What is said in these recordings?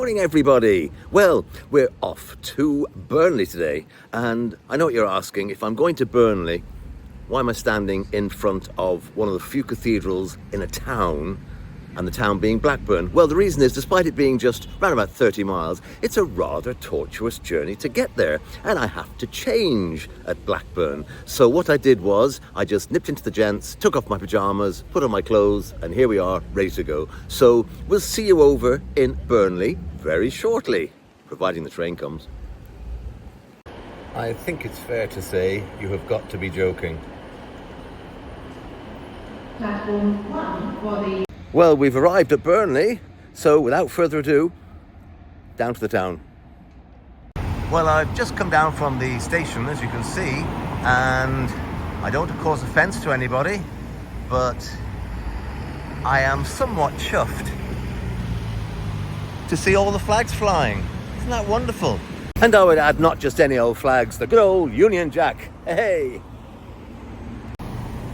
morning, everybody. Well, we're off to Burnley today, and I know what you're asking. If I'm going to Burnley, why am I standing in front of one of the few cathedrals in a town, and the town being Blackburn? Well, the reason is, despite it being just around about 30 miles, it's a rather tortuous journey to get there, and I have to change at Blackburn. So what I did was, I just nipped into the gents, took off my pyjamas, put on my clothes, and here we are, ready to go. So we'll see you over in Burnley very shortly, providing the train comes. I think it's fair to say you have got to be joking. Platform 1 for the... Well, we've arrived at Burnley, so without further ado, down to the town. Well, I've just come down from the station, as you can see, and I don't want to cause offence to anybody, but I am somewhat chuffed to see all the flags flying. Isn't that wonderful? And I would add, not just any old flags, the good old Union Jack. Hey!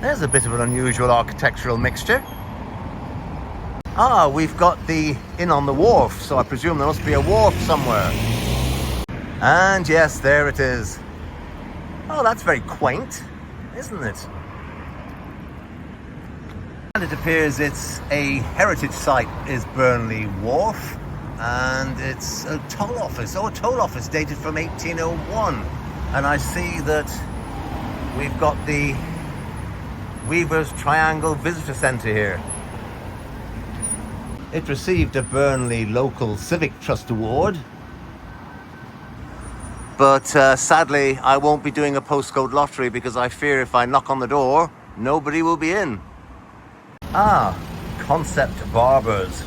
There's a bit of an unusual architectural mixture. Ah, we've got the inn on the wharf, so I presume there must be a wharf somewhere. And yes, there it is. Oh, that's very quaint, isn't it? And it appears it's a heritage site, is Burnley Wharf, and it's a toll office. Oh, a toll office dated from 1801. And I see that we've got the Weaver's Triangle Visitor Centre here. It received a Burnley Local Civic Trust Award, but sadly I won't be doing a postcode lottery because I fear if I knock on the door, nobody will be in. Ah, Concept Barbers.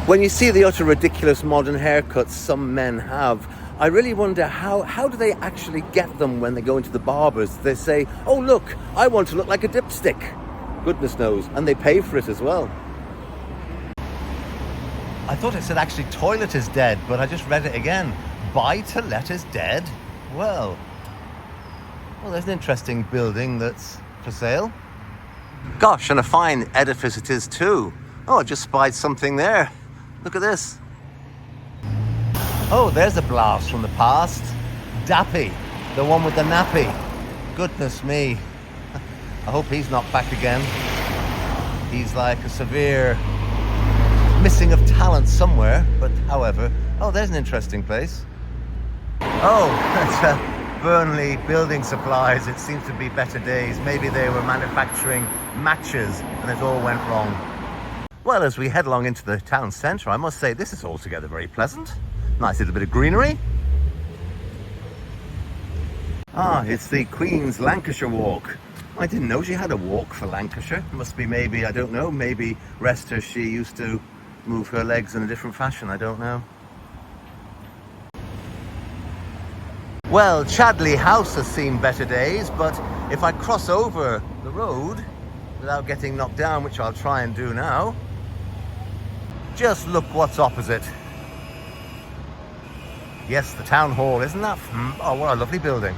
When you see the utter ridiculous modern haircuts some men have, I really wonder how do they actually get them when they go into the barbers? They say, oh look, I want to look like a dipstick. Goodness knows, and they pay for it as well. I thought it said actually toilet is dead, but I just read it again. Buy to let is dead? Well, there's an interesting building that's for sale. Gosh, and a fine edifice it is too. Oh, I just spied something there. Look at this. Oh, there's a blast from the past. Dappy, the one with the nappy. Goodness me. I hope he's not back again. He's like a severe missing of talent somewhere, but however. Oh, there's an interesting place. Oh, that's Burnley Building Supplies. It seems to be better days. Maybe they were manufacturing matches and it all went wrong. Well, as we head along into the town centre, I must say this is altogether very pleasant. Nice little bit of greenery. Ah, it's the Queen's Lancashire Walk. I didn't know she had a walk for Lancashire. It must be maybe, I don't know, maybe rest her, she used to move her legs in a different fashion, I don't know. Well, Chadley House has seen better days, but if I cross over the road without getting knocked down, which I'll try and do now, just look what's opposite. Yes, the town hall, isn't that? Oh, what a lovely building.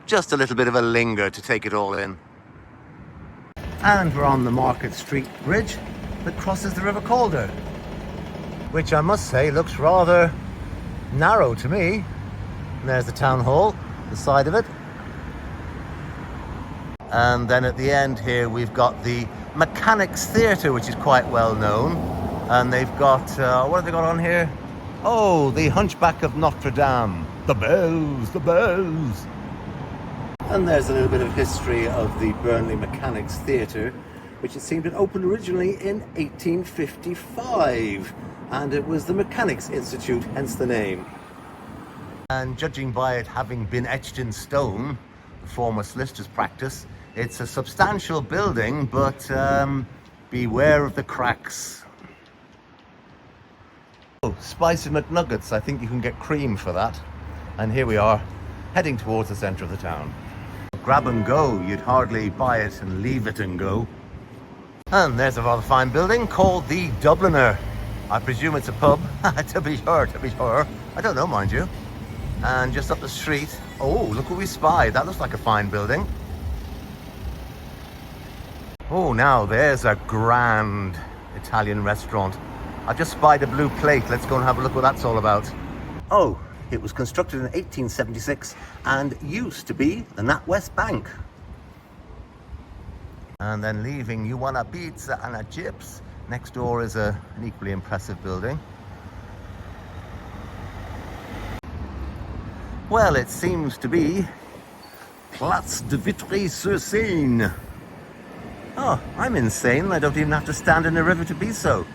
Just a little bit of a linger to take it all in. And we're on the Market Street Bridge that crosses the River Calder, which I must say looks rather narrow to me. And there's the town hall, the side of it. And then at the end here we've got the Mechanics Theatre, which is quite well known. And they've got, what have they got on here? Oh, the Hunchback of Notre Dame. The bells, the bells. And there's a little bit of history of the Burnley Mechanics Theatre, which it seemed had opened originally in 1855. And it was the Mechanics Institute, hence the name. And judging by it having been etched in stone, the former solicitor's practice, it's a substantial building, but beware of the cracks. Oh, spicy McNuggets. I think you can get cream for that. And here we are, heading towards the centre of the town. Grab and go. You'd hardly buy it and leave it and go. And there's a rather fine building called the Dubliner. I presume it's a pub. to be sure. I don't know, mind you. And just up the street, oh, look what we spied. That looks like a fine building. Oh, now there's a grand Italian restaurant. I've just spied a blue plate. Let's go and have a look what that's all about. Oh, it was constructed in 1876 and used to be the NatWest Bank. And then leaving, you want a pizza and a chips. Next door is an equally impressive building. Well, it seems to be Place de Vitry-sur-Seine. Oh, I'm insane. I don't even have to stand in a river to be so.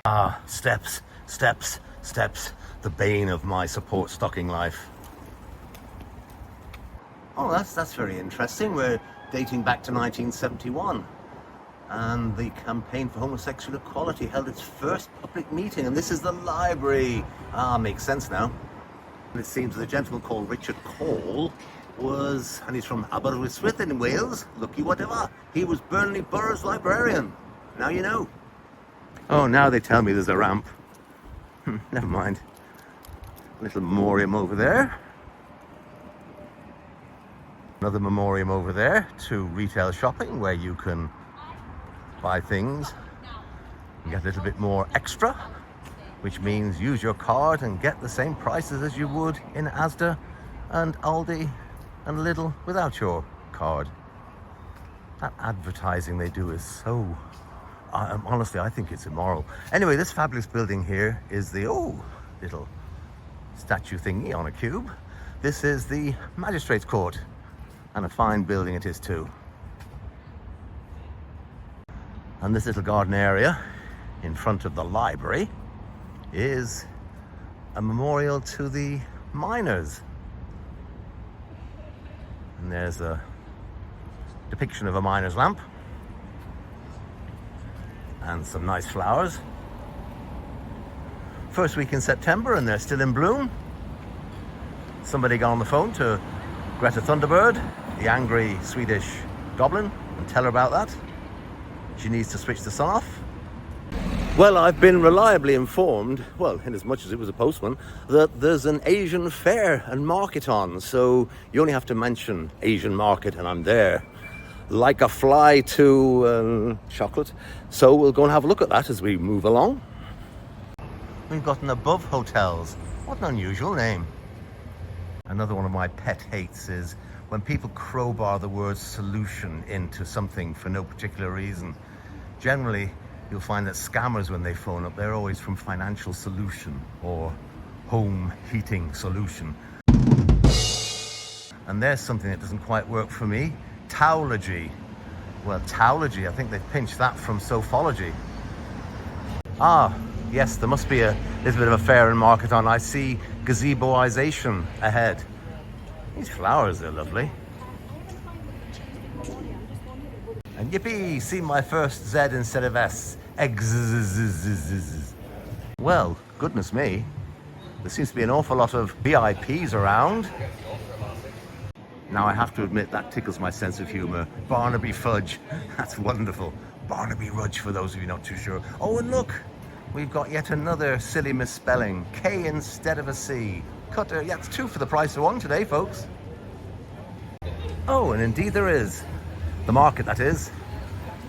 Ah, steps, steps, steps. The bane of my support stocking life. Oh, that's very interesting. We're dating back to 1971. And the Campaign for Homosexual Equality held its first public meeting. And this is the library. Ah, makes sense now. It seems that a gentleman called Richard Cole was, and he's from Aberystwyth in Wales, lucky whatever. He was Burnley Borough's librarian. Now you know. Oh, now they tell me there's a ramp. Never mind. Little memoriam over there. Another memoriam over there to retail shopping where you can buy things and get a little bit more extra, which means use your card and get the same prices as you would in Asda and Aldi and Lidl without your card. That advertising they do is so... honestly, I think it's immoral. Anyway, this fabulous building here is the, little statue thingy on a cube. This is the Magistrates Court, and a fine building it is too. And this little garden area in front of the library is a memorial to the miners. And there's a depiction of a miner's lamp and some nice flowers. First week in September and they're still in bloom. Somebody got on the phone to Greta Thunderbird, the angry Swedish goblin, and tell her about that. She needs to switch the sun off. Well, I've been reliably informed, well, in as much as it was a postman, that there's an Asian fair and market on. So you only have to mention Asian market and I'm there. Like a fly to chocolate. So we'll go and have a look at that as we move along. We've got an Above Hotels. What an unusual name. Another one of my pet hates is when people crowbar the word solution into something for no particular reason. Generally, you'll find that scammers, when they phone up, they're always from Financial Solution or Home Heating Solution. And there's something that doesn't quite work for me. Towology. Well, towology, I think they've pinched that from sophology. Ah, yes, there must be a little bit of a fair and market on. I see gazeboization ahead. These flowers are lovely. And yippee, see my first Z instead of S. Eggs. Well, goodness me. There seems to be an awful lot of VIPs around. Now I have to admit that tickles my sense of humour. Barnaby fudge. That's wonderful. Barnaby Rudge for those of you not too sure. Oh, and look, we've got yet another silly misspelling. K instead of a C. Cutter. Yeah, it's 2 for the price of 1 today, folks. Oh, and indeed there is. The market, that is,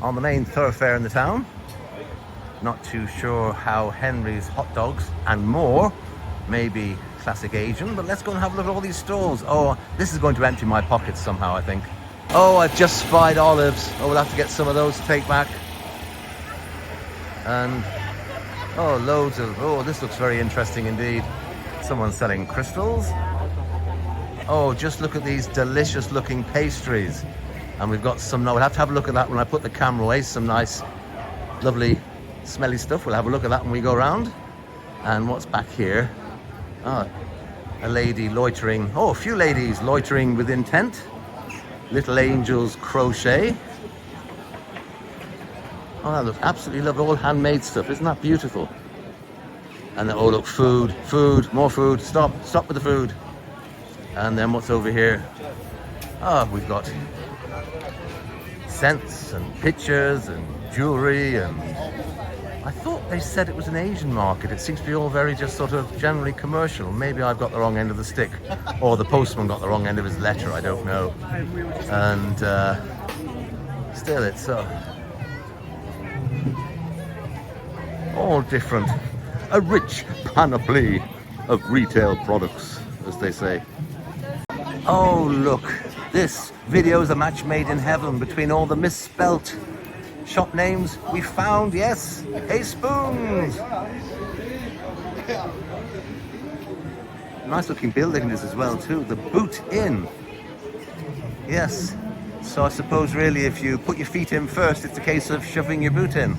on the main thoroughfare in the town. Not too sure how Henry's hot dogs and more may be classic Asian, but let's go and have a look at all these stalls. Oh, this is going to empty my pockets somehow, I think. Oh, I've just spied olives. Oh, we'll have to get some of those to take back. And, oh, loads of, oh, this looks very interesting indeed. Someone's selling crystals. Oh, just look at these delicious looking pastries. And we've got some, no, we'll have to have a look at that when I put the camera away. Some nice, lovely, smelly stuff. We'll have a look at that when we go around. And what's back here? Ah, a lady loitering. Oh, a few ladies loitering with intent. Little Angels Crochet. Oh, that looks absolutely lovely. All handmade stuff. Isn't that beautiful? And then, oh, look, food, more food. Stop with the food. And then what's over here? Oh, we've got scents and pictures and jewelry, and I thought they said it was an Asian market. It seems to be all very just sort of generally commercial. Maybe I've got the wrong end of the stick, or the postman got the wrong end of his letter, I don't know. And still, it's all different. A rich panoply of retail products, as they say. Oh, look, this video is a match made in heaven between all the misspelt shop names we found. Yes, Hey Spoons. Nice looking building this as well too, the Boot Inn. Yes, so I suppose really if you put your feet in first, it's a case of shoving your boot in.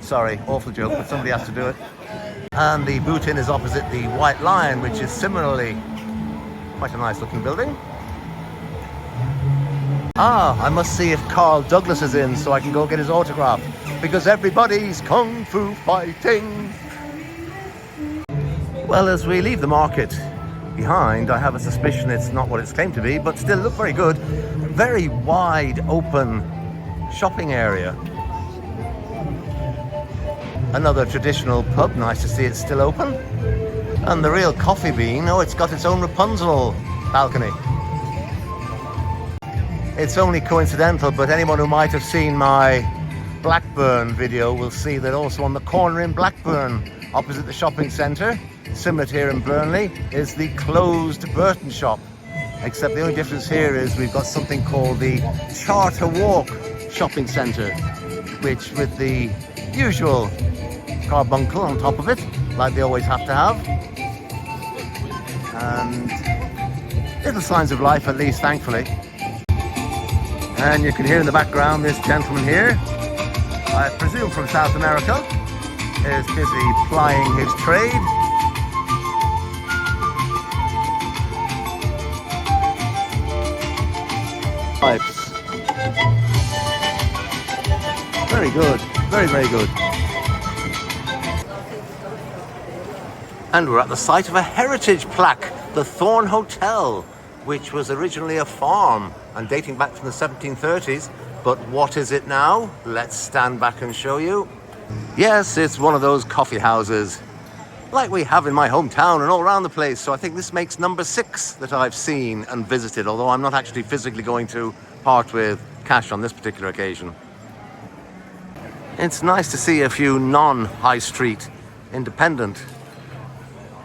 Sorry, awful joke, but somebody has to do it. And the Boot Inn is opposite the White Lion, which is similarly quite a nice looking building. I must see if Carl Douglas is in so I can go get his autograph, because everybody's kung fu fighting. Well, as we leave the market behind, I have a suspicion it's not what it's claimed to be, but still look very good. Very wide open shopping area. Another traditional pub, nice to see it's still open. And the real Coffee Bean, it's got its own Rapunzel balcony. It's only coincidental, but anyone who might have seen my Blackburn video will see that also on the corner in Blackburn, opposite the shopping centre, similar to here in Burnley, is the closed Burton shop. Except the only difference here is we've got something called the Charter Walk shopping centre, which with the usual carbuncle on top of it, like they always have to have. And little signs of life, at least, thankfully. And you can hear in the background this gentleman here, I presume from South America, is busy plying his trade. Pipes. Very good, very, very good. And we're at the site of a heritage plaque, the Thorn Hotel, which was originally a farm and dating back from the 1730s. But what is it now? Let's stand back and show you. Yes, it's one of those coffee houses like we have in my hometown and all around the place. So I think this makes number 6 that I've seen and visited, although I'm not actually physically going to part with cash on this particular occasion. It's nice to see a few non-high street independent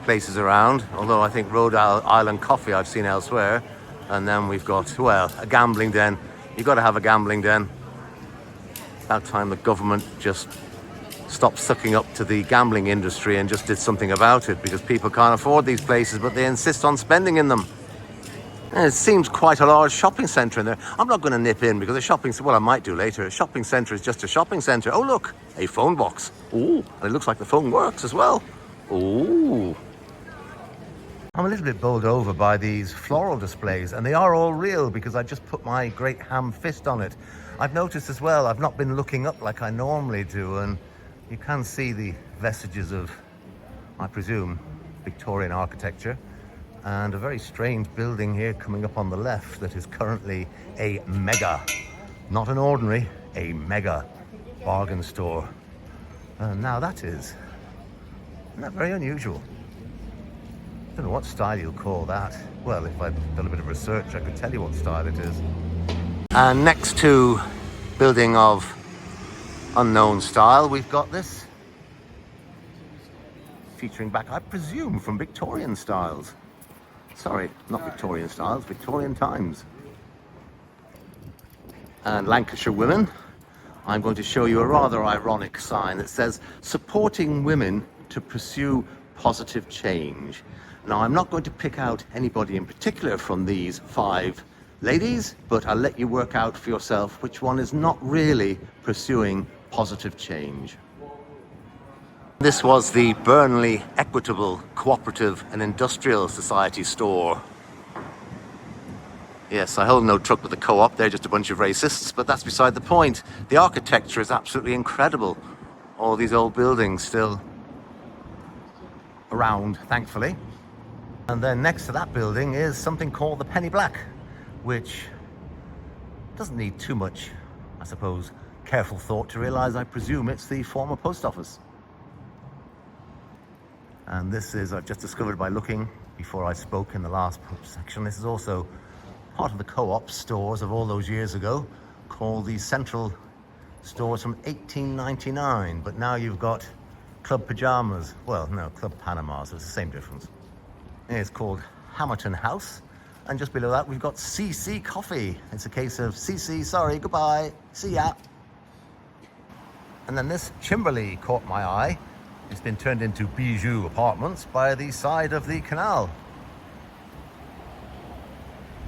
places around, although I think Rhode Island Coffee I've seen elsewhere. And then we've got, well, a gambling den. You've got to have a gambling den. About time the government just stopped sucking up to the gambling industry and just did something about it, because people can't afford these places, but they insist on spending in them. And it seems quite a large shopping centre in there. I'm not going to nip in because a shopping, well, I might do later. A shopping centre is just a shopping centre. Oh, look, a phone box. Ooh, and it looks like the phone works as well. Ooh. I'm a little bit bowled over by these floral displays, and they are all real because I just put my great ham fist on it. I've noticed as well, I've not been looking up like I normally do, and you can see the vestiges of, I presume, Victorian architecture, and a very strange building here coming up on the left that is currently a mega, not an ordinary, a mega bargain store. And now that is, isn't that very unusual? I don't know what style you'll call that. Well, if I'd done a bit of research, I could tell you what style it is. And next to building of unknown style, we've got this featuring back, I presume, from Victorian styles. Sorry, not Victorian styles, Victorian times. And Lancashire women, I'm going to show you a rather ironic sign that says, supporting women to pursue positive change. Now, I'm not going to pick out anybody in particular from these 5 ladies, but I'll let you work out for yourself which one is not really pursuing positive change. This was the Burnley Equitable Cooperative and Industrial Society store. Yes, I hold no truck with the co-op, they're just a bunch of racists, but that's beside the point. The architecture is absolutely incredible. All these old buildings still around, thankfully. And then next to that building is something called the Penny Black, which doesn't need too much, I suppose, careful thought to realize, I presume, it's the former post office. And this is, I've just discovered by looking before I spoke in the last section, this is also part of the co-op stores of all those years ago, called the Central Stores from 1899. But now you've got Club Pajamas. Well, no, Club Panamas. It's the same difference. It's called Hamilton House. And just below that, we've got CC Coffee. It's a case of CC, sorry, goodbye, see ya. And then this Chimberley caught my eye. It's been turned into Bijou Apartments by the side of the canal.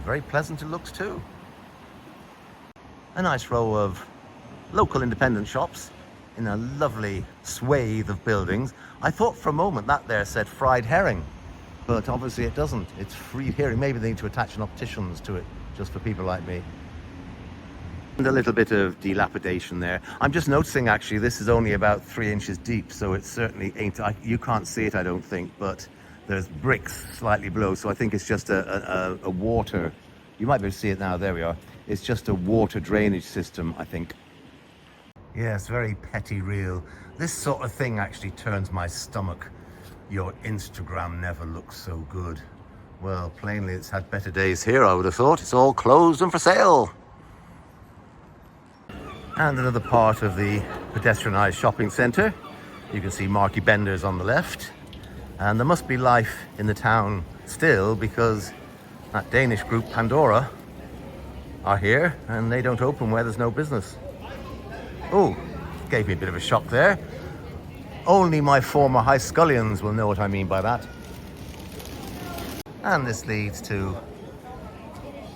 Very pleasant it looks too. A nice row of local independent shops in a lovely swathe of buildings. I thought for a moment that there said fried herring, but obviously it doesn't. It's fried herring. Maybe they need to attach an opticians to it just for people like me. And a little bit of dilapidation there. I'm just noticing actually this is only about 3 inches deep, so it certainly ain't, you can't see it I don't think, but there's bricks slightly below, so I think it's just a water, you might be able to see it now, there we are. It's just a water drainage system, I think. Yes, very petty real. This sort of thing actually turns my stomach. Your Instagram never looks so good. Well, plainly it's had better days here, I would have thought. It's all closed and for sale. And another part of the pedestrianised shopping centre. You can see Marky Bender's on the left. And there must be life in the town still, because that Danish group Pandora are here and they don't open where there's no business. Oh, gave me a bit of a shock there. Only my former high scullions will know what I mean by that. And this leads to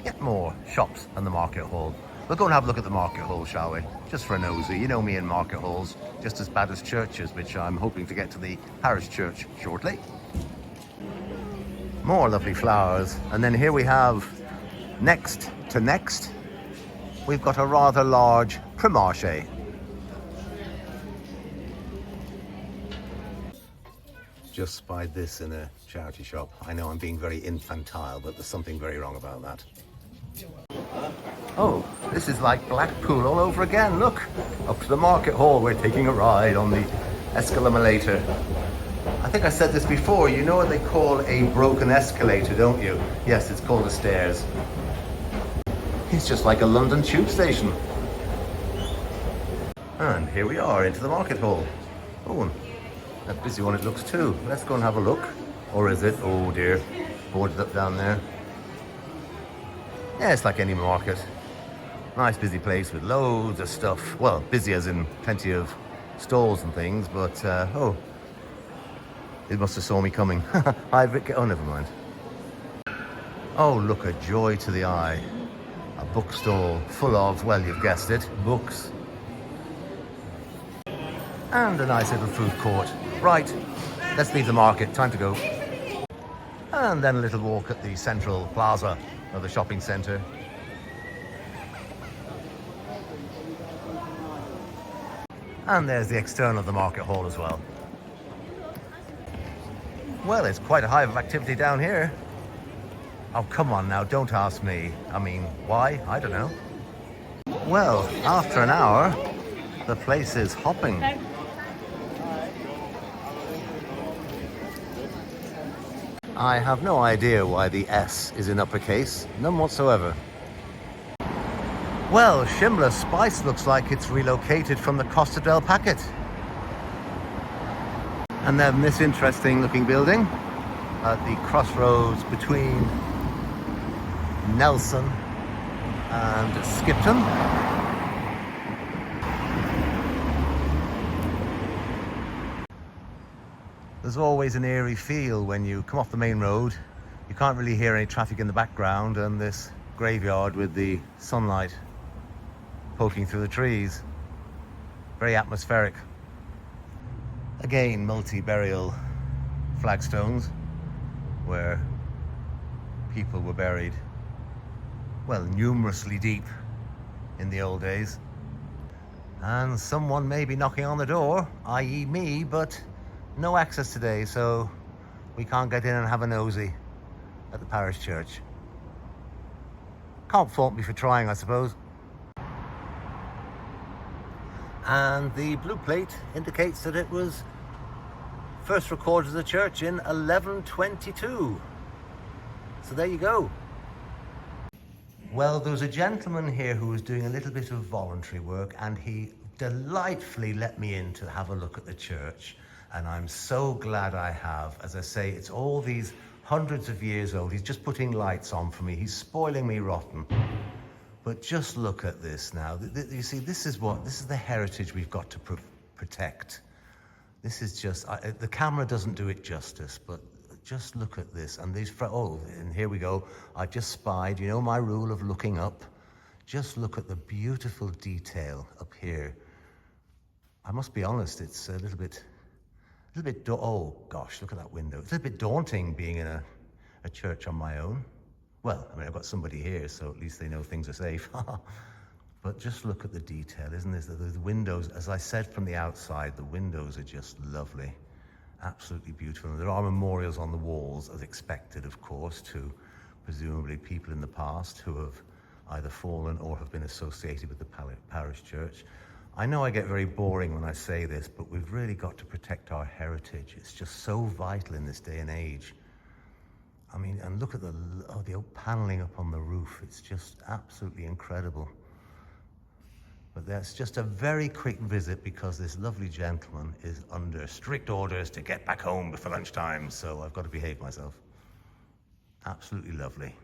yet more shops and the market hall. We'll go and have a look at the market hall, shall we? Just for a nosy. You know me in market halls, just as bad as churches, which I'm hoping to get to the Parish Church shortly. More lovely flowers. And then here we have, next to next, we've got a rather large Primarché. Just spied this in a charity shop. I know I'm being very infantile, but there's something very wrong about that. Oh, this is like Blackpool all over again. Look, up to the market hall. We're taking a ride on the escalator. I think I said this before. You know what they call a broken escalator, don't you? Yes, it's called a stairs. It's just like a London tube station. And here we are into the market hall. Oh, a busy one it looks too. Let's go and have a look. Or is it? Oh dear, boarded up down there. Yeah, it's like any market. Nice busy place with loads of stuff. Well, busy as in plenty of stalls and things, but oh, it must have saw me coming. Oh, never mind. Oh, look, a joy to the eye. A bookstall full of, well, you've guessed it, books. And a nice little food court. Right, let's leave the market, time to go. And then a little walk at the central plaza of the shopping centre. And there's the external of the market hall as well. Well, it's quite a hive of activity down here. Oh, come on now, don't ask me. I mean, why? I don't know. Well, after an hour, the place is hopping. I have no idea why the S is in uppercase, none whatsoever. Well, Shimla Spice looks like it's relocated from the Costa del Packet. And then this interesting looking building at the crossroads between Nelson and Skipton. There's always an eerie feel when you come off the main road. You can't really hear any traffic in the background, and this graveyard with the sunlight poking through the trees. Very atmospheric. Again, multi-burial flagstones where people were buried, well, numerously deep in the old days. And someone may be knocking on the door, i.e. me, but no access today, so we can't get in and have a nosy at the Parish Church. Can't fault me for trying, I suppose. And the blue plate indicates that it was first recorded as a church in 1122. So there you go. Well, there was a gentleman here who was doing a little bit of voluntary work, and he delightfully let me in to have a look at the church. And I'm so glad I have. As I say, it's all these hundreds of years old. He's just putting lights on for me. He's spoiling me rotten. But just look at this now. You see, this is the heritage we've got to protect. This is just, the camera doesn't do it justice, but just look at this. And these, and here we go. I just spied, you know my rule of looking up. Just look at the beautiful detail up here. I must be honest, it's a little bit, oh gosh, look at that window. It's a little bit daunting being in a church on my own. Well, I mean, I've got somebody here, so at least they know things are safe. But just look at the detail, isn't this? The windows, as I said from the outside, the windows are just lovely. Absolutely beautiful. And there are memorials on the walls, as expected, of course, to presumably people in the past who have either fallen or have been associated with the Parish Church. I know I get very boring when I say this, but we've really got to protect our heritage. It's just so vital in this day and age. I mean, and look at the old paneling up on the roof. It's just absolutely incredible. But that's just a very quick visit because this lovely gentleman is under strict orders to get back home before lunchtime, so I've got to behave myself. Absolutely lovely.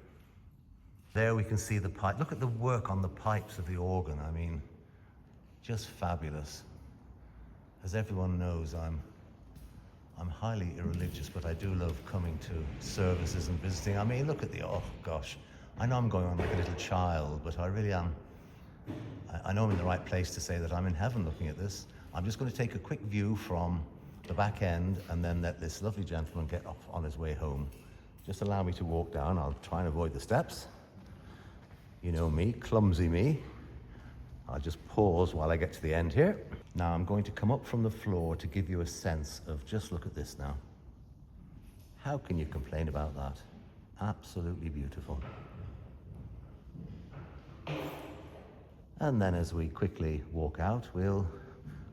There we can see the pipe. Look at the work on the pipes of the organ. I mean, just fabulous. As everyone knows, I'm highly irreligious, but I do love coming to services and visiting. I mean, look at oh gosh. I know I'm going on like a little child, but I really am. I know I'm in the right place to say that I'm in heaven looking at this. I'm just going to take a quick view from the back end and then let this lovely gentleman get off on his way home. Just allow me to walk down. I'll try and avoid the steps. You know me, clumsy me. I'll just pause while I get to the end here. Now I'm going to come up from the floor to give you a sense of, just look at this now. How can you complain about that? Absolutely beautiful. And then as we quickly walk out, we'll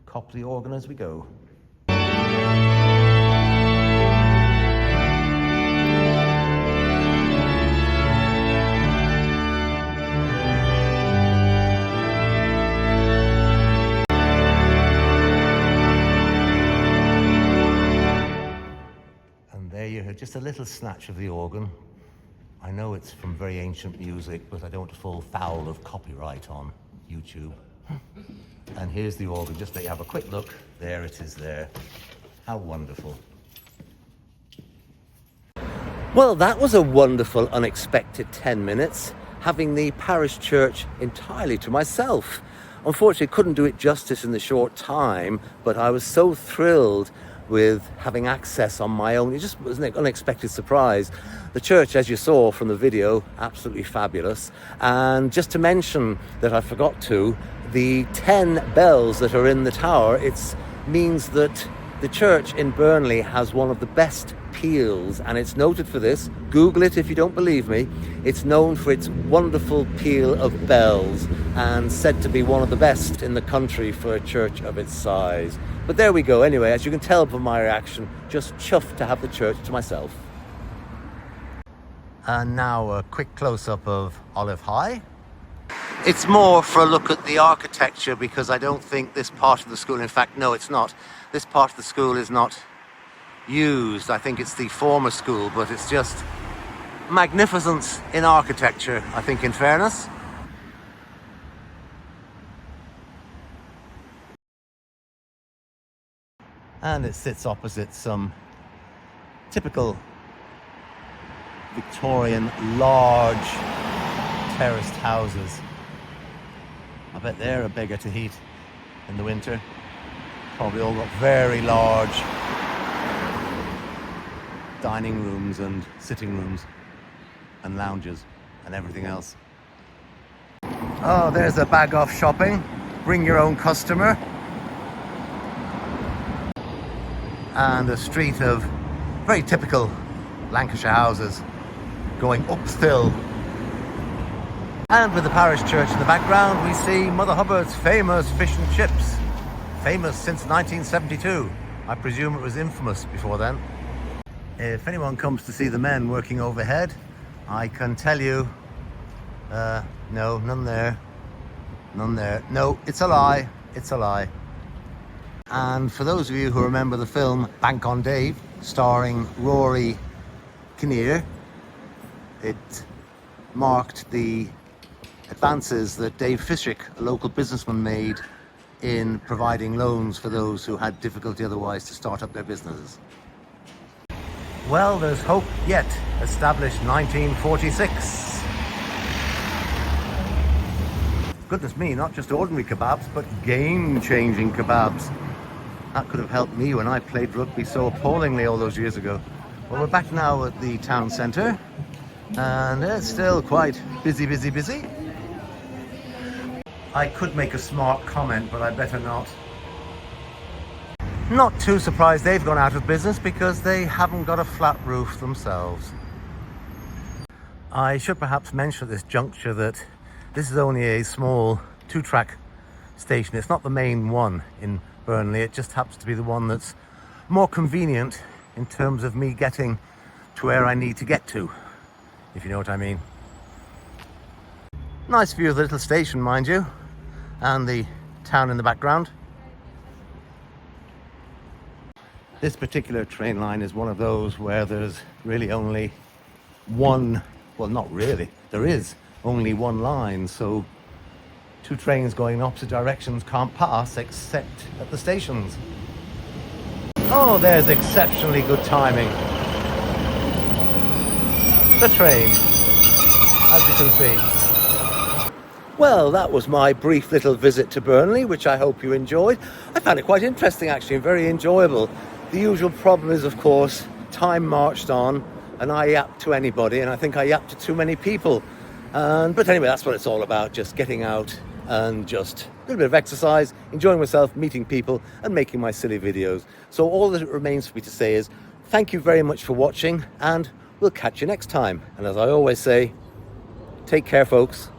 cop the organ as we go. Just a little snatch of the organ. I know it's from very ancient music, but I don't want to fall foul of copyright on YouTube. And here's the organ, just let you have a quick look. There it is there. How wonderful. Well, that was a wonderful, unexpected 10 minutes, having the Parish Church entirely to myself. Unfortunately, couldn't do it justice in the short time, but I was so thrilled with having access on my own. It just was an unexpected surprise. The church, as you saw from the video, absolutely fabulous. And just to mention that I forgot to, the 10 bells that are in the tower, it means that the church in Burnley has one of the best peals, and it's noted for this. Google it if you don't believe me. It's known for its wonderful peal of bells and said to be one of the best in the country for a church of its size. But there we go. Anyway, as you can tell from my reaction, just chuffed to have the church to myself. And now a quick close-up of Olive High. It's more for a look at the architecture because I don't think this part of the school, in fact, no, it's not. This part of the school is not used. I think it's the former school, but it's just magnificence in architecture, I think, in fairness. And it sits opposite some typical Victorian large terraced houses. I bet they're a beggar to heat in the winter. Probably all got very large dining rooms and sitting rooms and lounges and everything else. Oh, there's a bag off shopping. Bring your own customer. And a street of very typical Lancashire houses going up still. And with the Parish Church in the background, we see Mother Hubbard's famous fish and chips. Famous since 1972. I presume it was infamous before then. If anyone comes to see the men working overhead, I can tell you, no, none there. None there. No, it's a lie. It's a lie. And for those of you who remember the film Bank on Dave, starring Rory Kinnear, it marked the advances that Dave Fishick, a local businessman, made in providing loans for those who had difficulty otherwise to start up their businesses. Well, there's hope yet. Established 1946. Goodness me, not just ordinary kebabs, but game-changing kebabs. That could have helped me when I played rugby so appallingly all those years ago. Well, we're back now at the town centre, and it's still quite busy. I could make a smart comment, but I better not. Not too surprised they've gone out of business because they haven't got a flat roof themselves. I should perhaps mention at this juncture that this is only a small 2-track station. It's not the main one in Burnley. It just happens to be the one that's more convenient in terms of me getting to where I need to get to, if you know what I mean. Nice view of the little station, mind you, and the town in the background. This particular train line is one of those where there's really only one, well, not really, there is only one line, so 2 trains going in opposite directions can't pass except at the stations. Oh, there's exceptionally good timing. The train, as you can see. Well, that was my brief little visit to Burnley, which I hope you enjoyed. I found it quite interesting, actually, and very enjoyable. The usual problem is, of course, time marched on, and I yapped to anybody, and I think I yapped to too many people. But anyway, that's what it's all about, just getting out and just a little bit of exercise, enjoying myself, meeting people, and making my silly videos. So all that remains for me to say is thank you very much for watching, and we'll catch you next time. And as I always say, take care, folks.